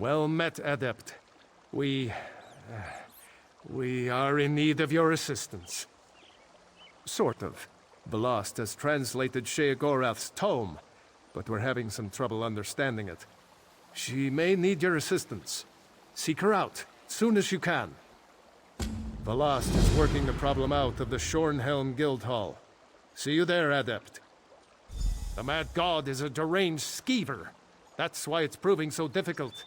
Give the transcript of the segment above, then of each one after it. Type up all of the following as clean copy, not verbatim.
Well met, Adept. We are in need of your assistance. Sort of. Velast has translated Sheogorath's tome, but we're having some trouble understanding it. She may need your assistance. Seek her out, soon as you can. Velast is working the problem out of the Shornhelm Guildhall. See you there, Adept. The Mad God is a deranged skeever. That's why it's proving so difficult.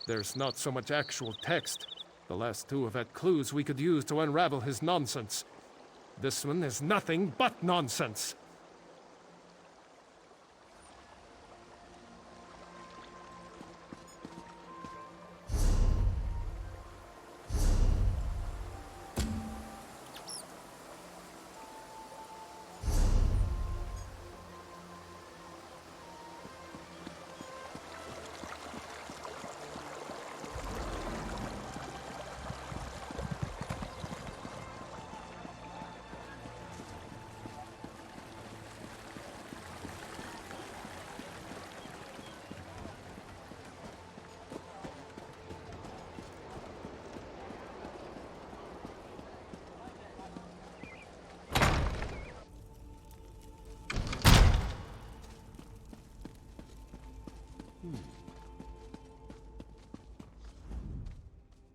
There's not so much actual text. The last two have had clues we could use to unravel his nonsense. This one is nothing but nonsense.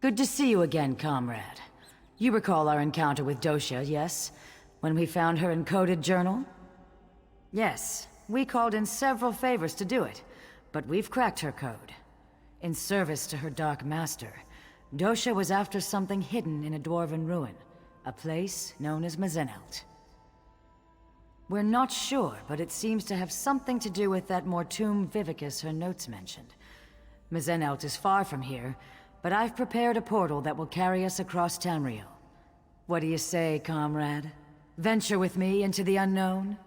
Good to see you again, comrade. You recall our encounter with Doshia, yes? When we found her encoded journal? Yes, we called in several favors to do it, but we've cracked her code. In service to her Dark Master, Doshia was after something hidden in a dwarven ruin, a place known as Mzeneldt. We're not sure, but it seems to have something to do with that Mortum Vivicus her notes mentioned. Mzeneldt is far from here, but I've prepared a portal that will carry us across Tamriel. What do you say, comrade? Venture with me into the unknown?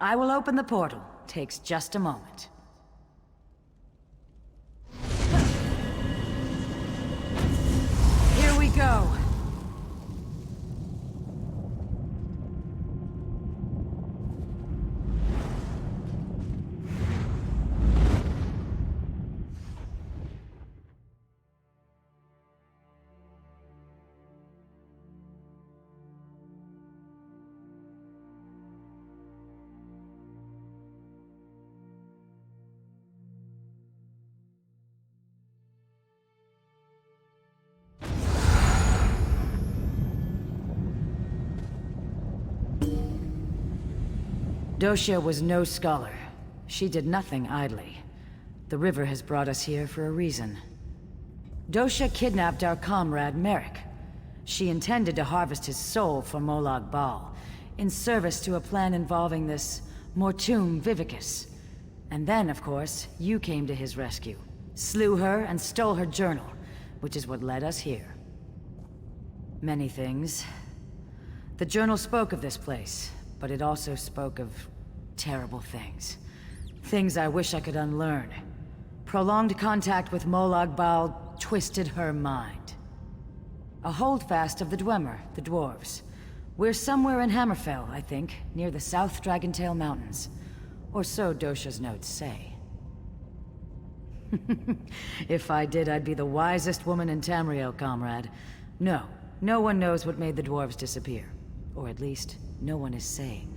I will open the portal. Takes just a moment. Here we go. Doshia was no scholar. She did nothing idly. The river has brought us here for a reason. Doshia kidnapped our comrade, Merric. She intended to harvest his soul for Molag Bal, in service to a plan involving this Mortum Vivicus. And then, of course, you came to his rescue, slew her and stole her journal, which is what led us here. Many things. The journal spoke of this place, but it also spoke of terrible things. Things I wish I could unlearn. Prolonged contact with Molag Bal twisted her mind. A holdfast of the Dwemer, the dwarves. We're somewhere in Hammerfell, I think, near the South Dragontail Mountains. Or so Doshia's notes say. If I did, I'd be the wisest woman in Tamriel, comrade. No one knows what made the dwarves disappear. Or at least, no one is saying.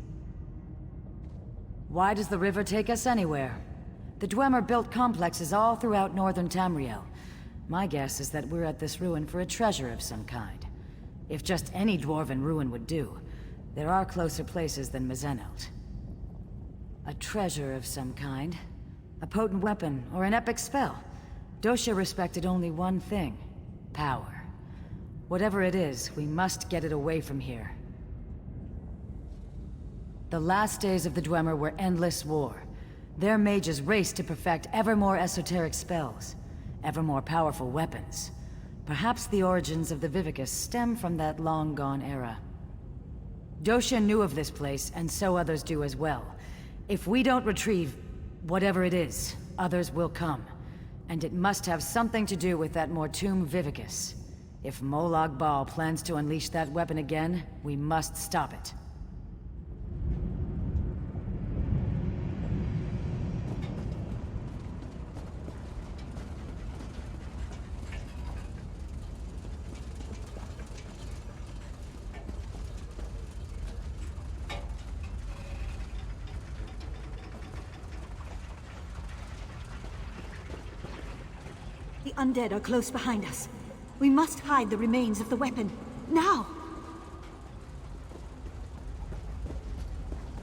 Why does the river take us anywhere? The Dwemer built complexes all throughout northern Tamriel. My guess is that we're at this ruin for a treasure of some kind. If just any dwarven ruin would do, there are closer places than Mzeneldt. A treasure of some kind. A potent weapon, or an epic spell. Doshia respected only one thing. Power. Whatever it is, we must get it away from here. The last days of the Dwemer were endless war. Their mages raced to perfect ever more esoteric spells, ever more powerful weapons. Perhaps the origins of the Vivicus stem from that long-gone era. Doshia knew of this place, and so others do as well. If we don't retrieve whatever it is, others will come. And it must have something to do with that Mortum Vivicus. If Molag Bal plans to unleash that weapon again, we must stop it. undead are close behind us. We must hide the remains of the weapon. Now!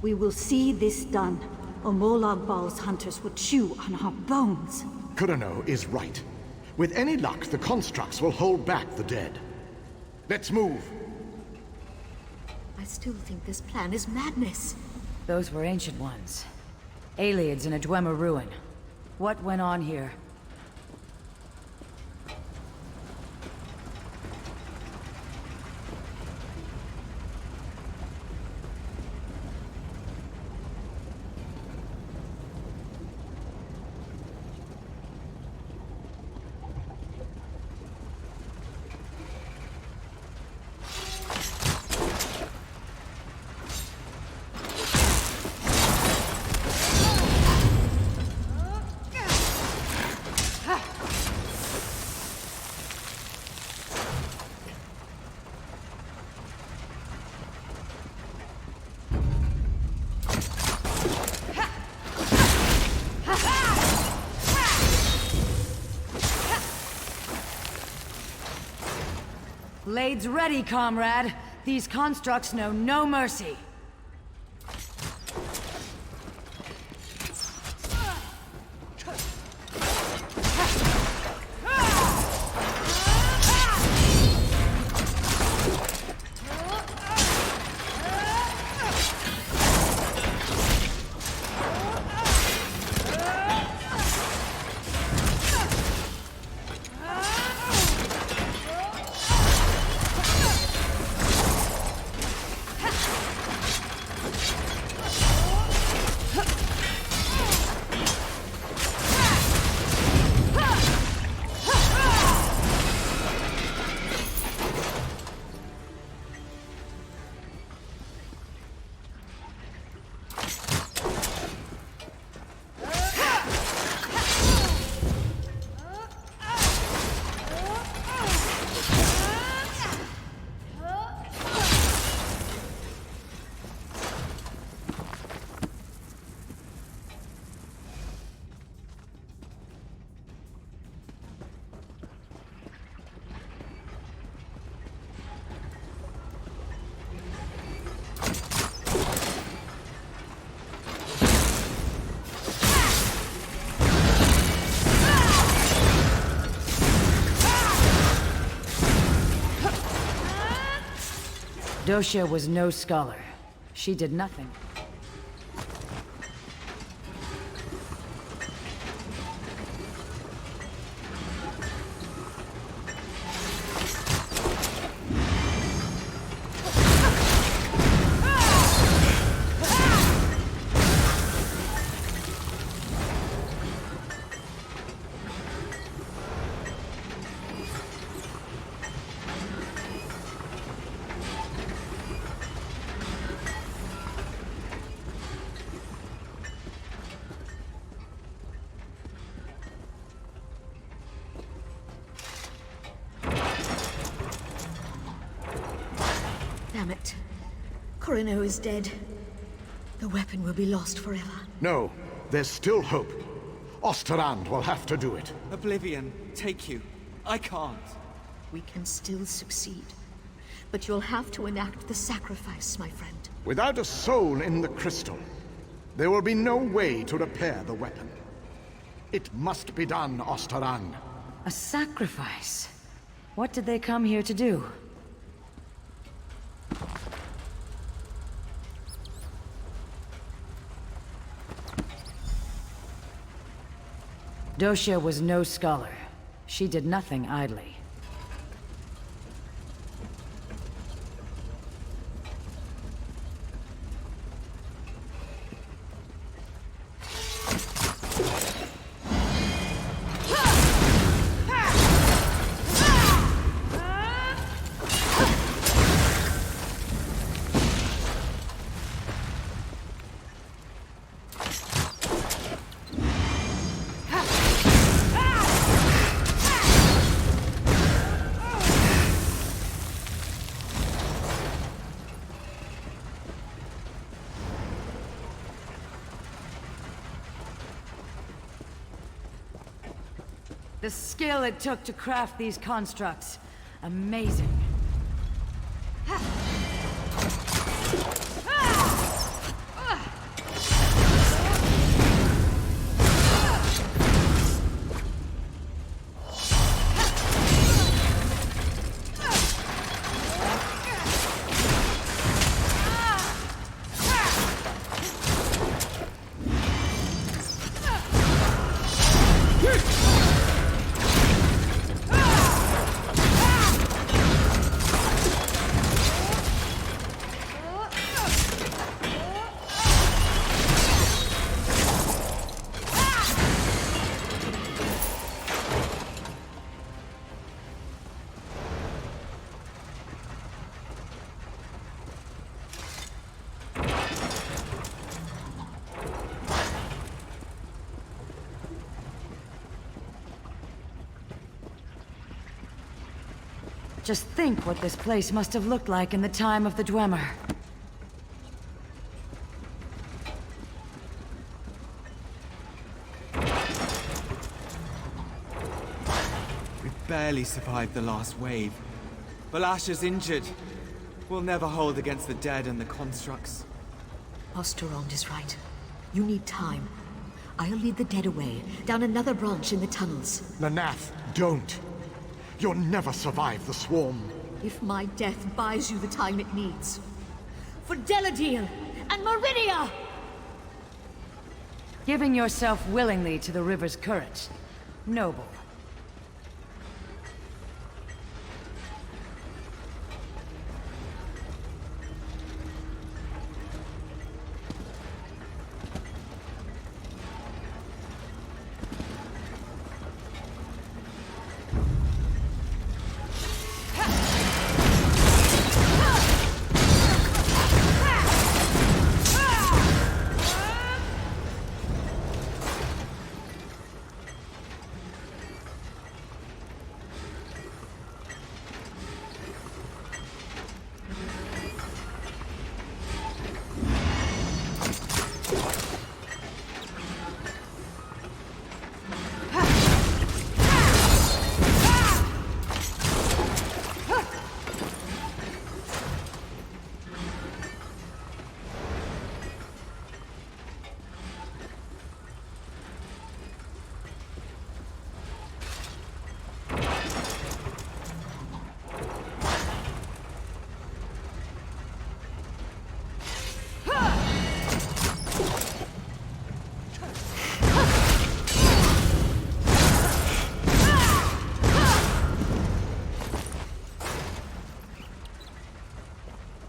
We will see this done, or Molag Bal's hunters will chew on our bones. Kurano is right. With any luck, the constructs will hold back the dead. Let's move! I still think this plan is madness. Those were ancient ones. Aliens in a Dwemer ruin. What went on here? Blades ready, comrade. These constructs know no mercy. Doshia was no scholar. She did nothing. Damn it. Kurano is dead. The weapon will be lost forever. No, there's still hope. Osterrand will have to do it. Oblivion, take you. I can't. We can still succeed. But you'll have to enact the sacrifice, my friend. Without a soul in the crystal, there will be no way to repair the weapon. It must be done, Osterrand. A sacrifice? What did they come here to do? Doshia was no scholar. She did nothing idly. The skill it took to craft these constructs. Amazing. Just think what this place must have looked like in the time of the Dwemer. We barely survived the last wave. Valasha's injured. We'll never hold against the dead and the constructs. Osterond is right. You need time. I'll lead the dead away, down another branch in the tunnels. Nanath, don't. You'll never survive the swarm. If my death buys you the time it needs. For Deladil and Meridia! Giving yourself willingly to the river's current. Noble.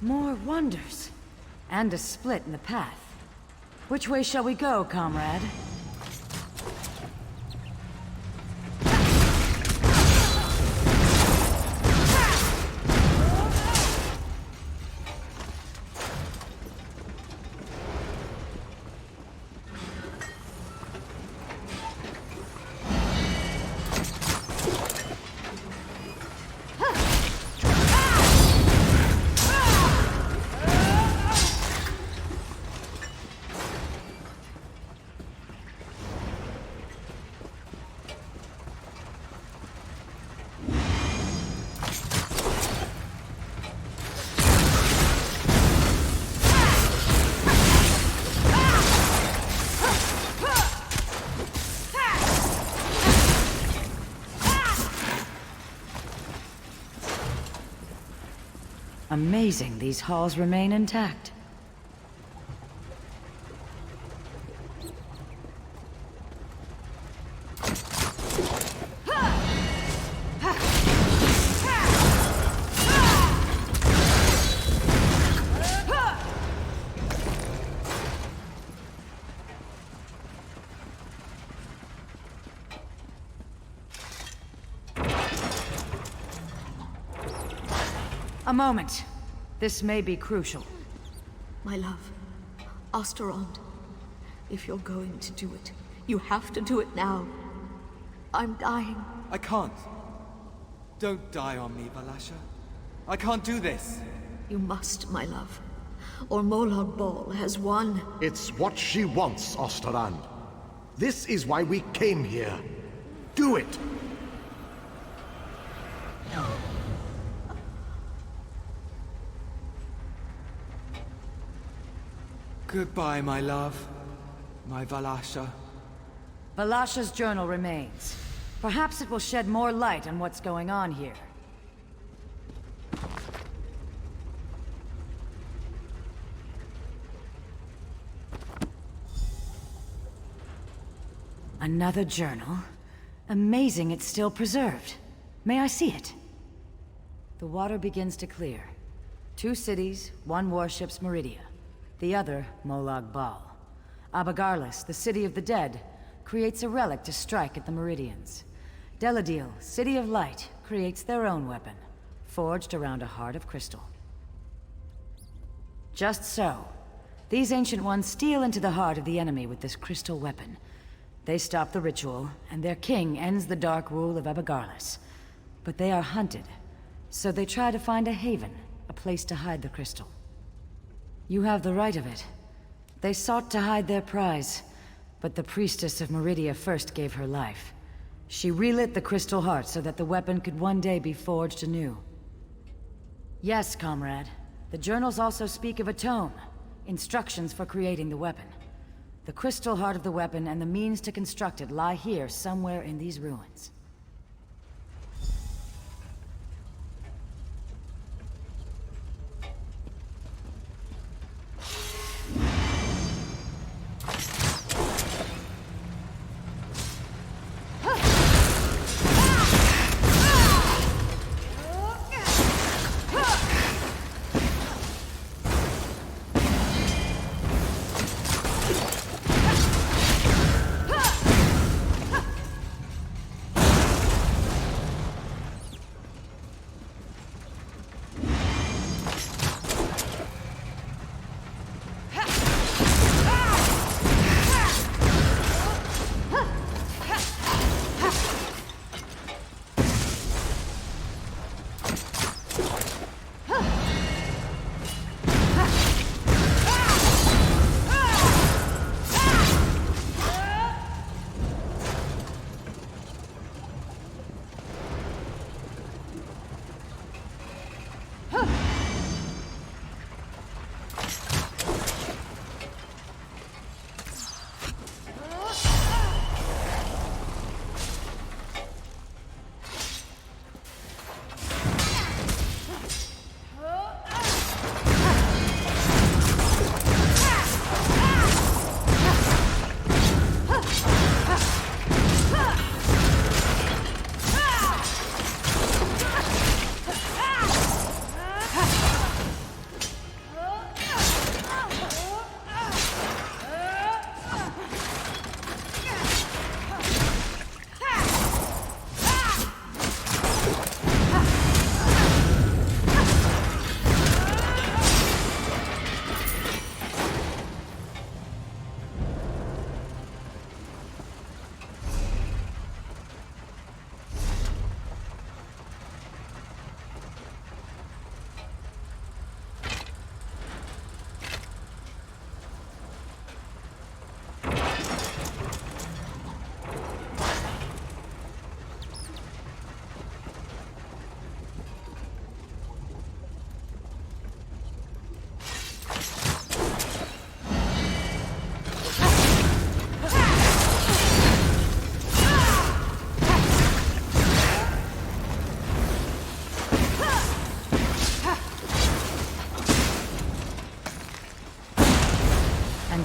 More wonders. And a split in the path. Which way shall we go, comrade? Amazing these halls remain intact. A moment. This may be crucial. My love, Osterond, if you're going to do it, you have to do it now. I'm dying. I can't. Don't die on me, Valasha. I can't do this. You must, my love. Or Morlog Ball has won. It's what she wants, Osterand. This is why we came here. Do it! Goodbye, my love. My Valasha. Valasha's journal remains. Perhaps it will shed more light on what's going on here. Another journal? Amazing it's still preserved. May I see it? The water begins to clear. 2 cities, 1 warship's Meridia. The other, Molag Bal. Abagarlis, the city of the dead, creates a relic to strike at the Meridians. Deladil, City of Light, creates their own weapon, forged around a heart of crystal. Just so. These Ancient Ones steal into the heart of the enemy with this crystal weapon. They stop the ritual, and their king ends the dark rule of Abagarlis. But they are hunted, so they try to find a haven, a place to hide the crystal. You have the right of it. They sought to hide their prize, but the priestess of Meridia first gave her life. She relit the crystal heart so that the weapon could one day be forged anew. Yes, comrade. The journals also speak of a tome, instructions for creating the weapon. The crystal heart of the weapon and the means to construct it lie here somewhere in these ruins.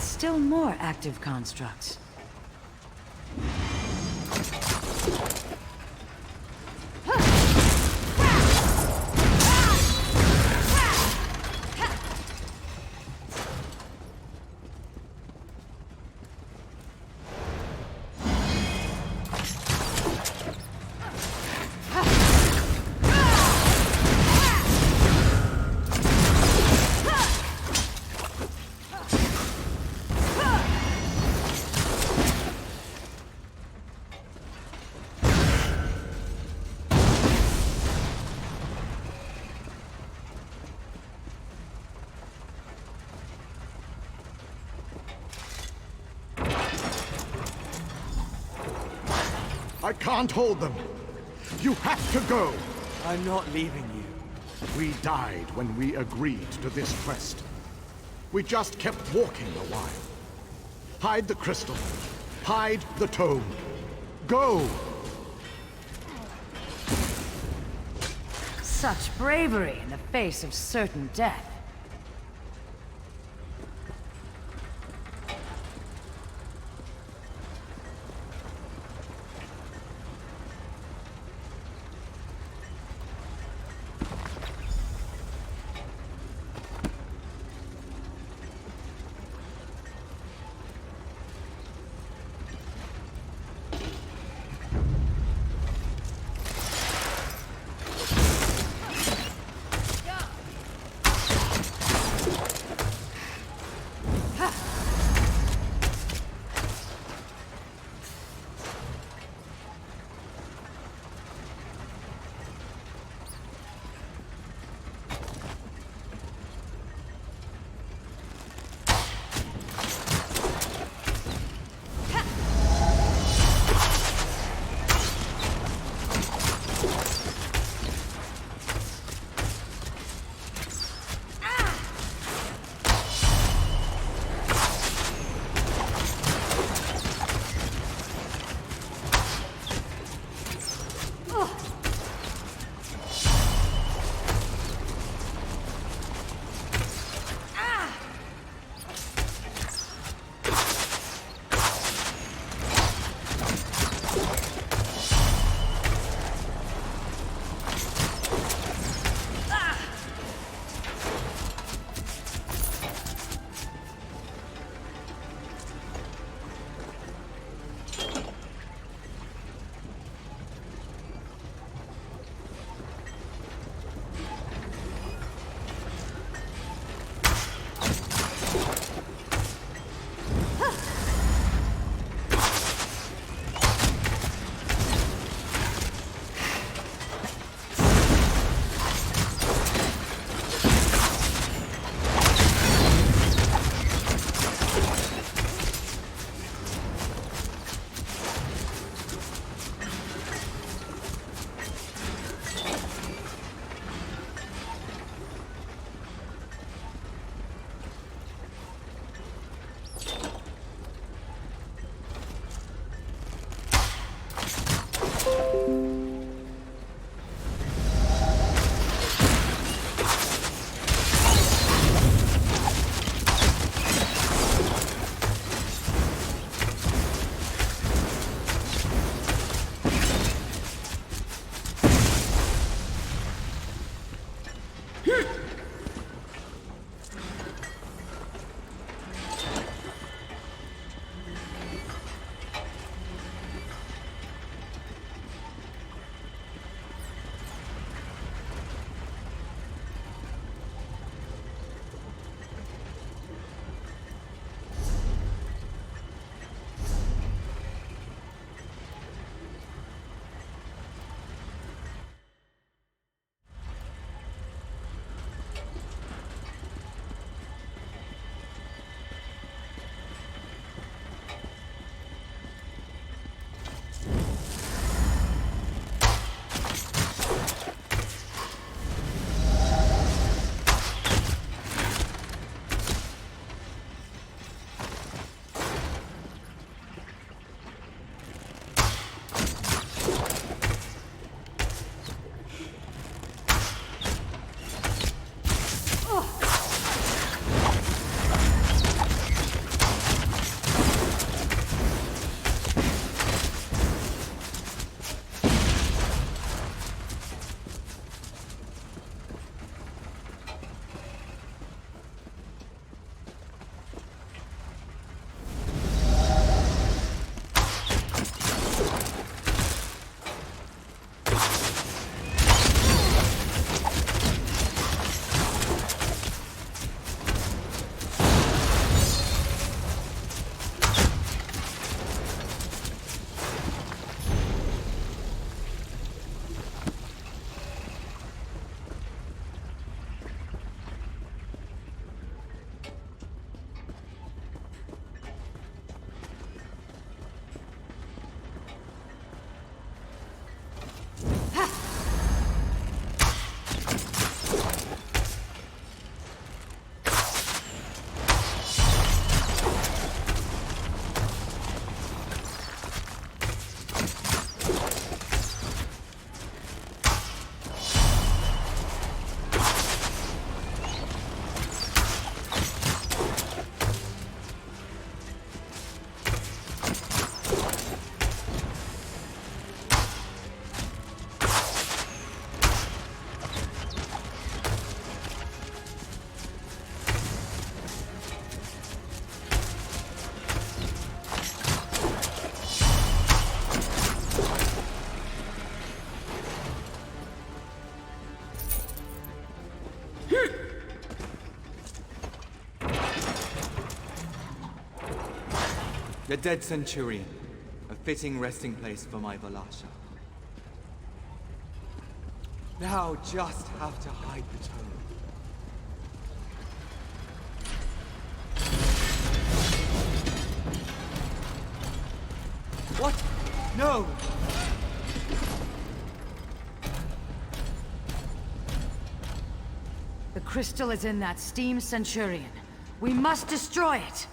Still more active constructs. I can't hold them. You have to go. I'm not leaving you. We died when we agreed to this quest. We just kept walking a while. Hide the crystal. Hide the tome. Go! Such bravery in the face of certain death. The dead centurion. A fitting resting place for my Valasha. Now just have to hide the tome. What? No! The crystal is in that steam centurion. We must destroy it!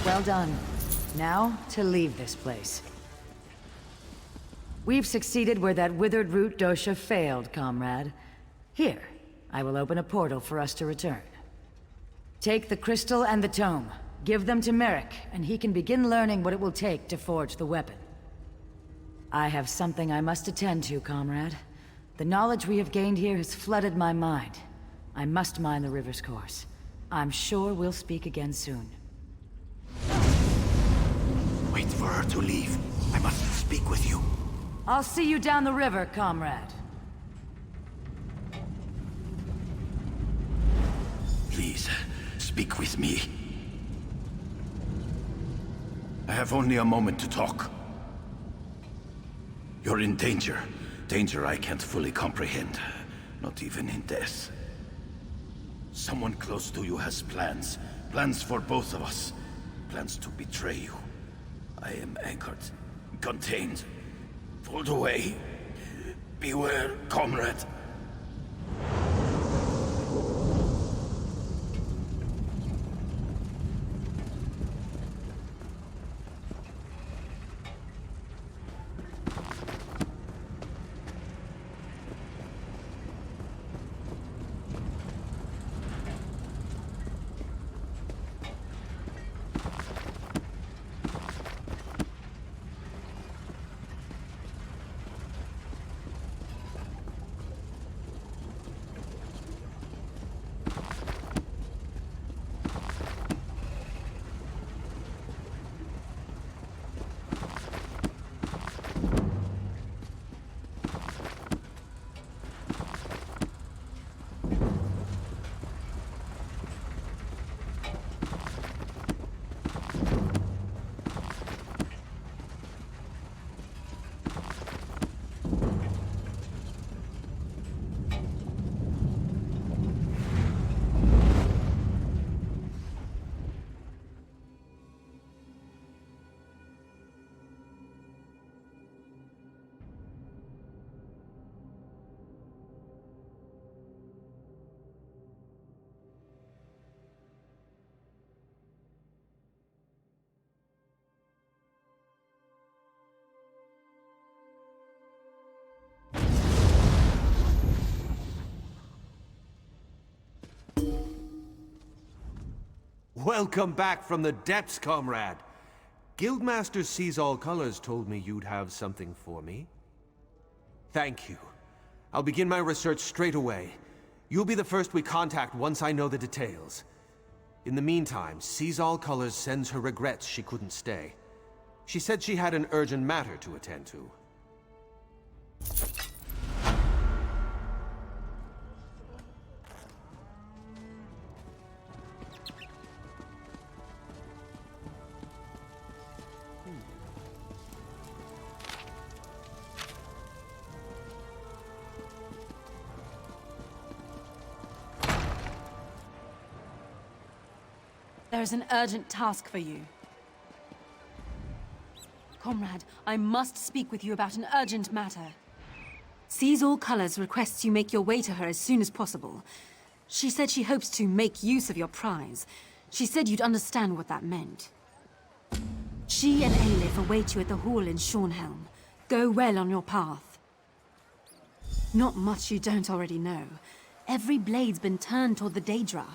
Well done. Now, to leave this place. We've succeeded where that withered root Doshia failed, comrade. Here, I will open a portal for us to return. Take the crystal and the tome. Give them to Merric, and he can begin learning what it will take to forge the weapon. I have something I must attend to, comrade. The knowledge we have gained here has flooded my mind. I must mind the river's course. I'm sure we'll speak again soon. Wait for her to leave. I must speak with you. I'll see you down the river, comrade. Please, speak with me. I have only a moment to talk. You're in danger. Danger I can't fully comprehend. Not even in death. Someone close to you has plans. Plans for both of us. Plans to betray you. I am anchored, contained, pulled away. Beware, comrade. Welcome back from the depths, comrade. Guildmaster Sees All Colors told me you'd have something for me. Thank you. I'll begin my research straight away. You'll be the first we contact once I know the details. In the meantime, Sees All Colors sends her regrets she couldn't stay. She said she had an urgent matter to attend to. There is an urgent task for you. Comrade, I must speak with you about an urgent matter. Seize All Colors requests you make your way to her as soon as possible. She said she hopes to make use of your prize. She said you'd understand what that meant. She and Aelif await you at the hall in Stormhaven. Go well on your path. Not much you don't already know. Every blade's been turned toward the Daedra.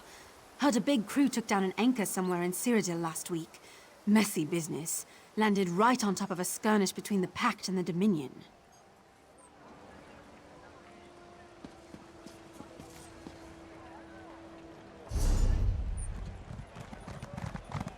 Heard a big crew took down an anchor somewhere in Cyrodiil last week. Messy business. Landed right on top of a skirmish between the Pact and the Dominion.